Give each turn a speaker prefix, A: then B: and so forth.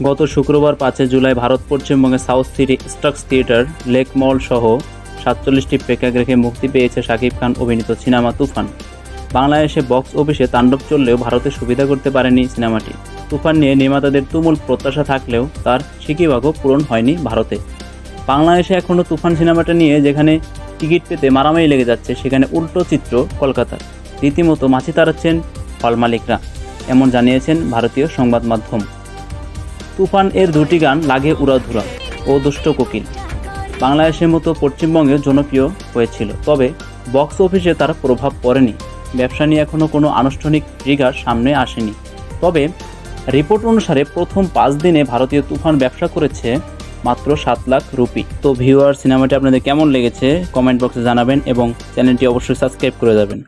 A: গত শুক্রবার 5 জুলাই ভারত পশ্চিমবঙ্গের সাউথ সিটি স্টাক্স থিয়েটার, লেক মল সহ 47টি প্রেক্ষাগৃহে মুক্তি পেয়েছে শাকিব খান অভিনীত সিনেমা তুফান। বাংলাদেশে বক্স অফিসে তাণ্ডব চললেও ভারতে সুবিধা করতে পারেনি সিনেমাটি। তুফান নিয়ে নির্মাতাদের তুমুল প্রত্যাশা থাকলেও তার সিকিভাগও পূরণ হয়নি ভারতে। বাংলাদেশে এখনও তুফান সিনেমাটা নিয়ে যেখানে টিকিট পেতে মারামারি লেগে যাচ্ছে, সেখানে উল্টো চিত্র কলকাতার। রীতিমতো মাছি তাড়াচ্ছেন হল মালিকরা, এমন জানিয়েছেন ভারতীয় সংবাদ মাধ্যম। তুফান এর দুটি গান লাগে উড়াধুরা ও দুষ্ট কোকিল বাংলাদেশের মতো পশ্চিমবঙ্গেও জনপ্রিয় হয়েছিল, তবে বক্স অফিসে তার প্রভাব পড়েনি। ব্যবসা নিয়ে এখনও কোনো আনুষ্ঠানিক ফিগার সামনে আসেনি, তবে রিপোর্ট অনুসারে প্রথম 5 দিনে ভারতীয় তুফান ব্যবসা করেছে মাত্র 7 লাখ রুপি। তো ভিউয়ার, সিনেমাটি আপনাদের কেমন লেগেছে কমেন্ট বক্সে জানাবেন এবং চ্যানেলটি অবশ্যই সাবস্ক্রাইব করে যাবেন।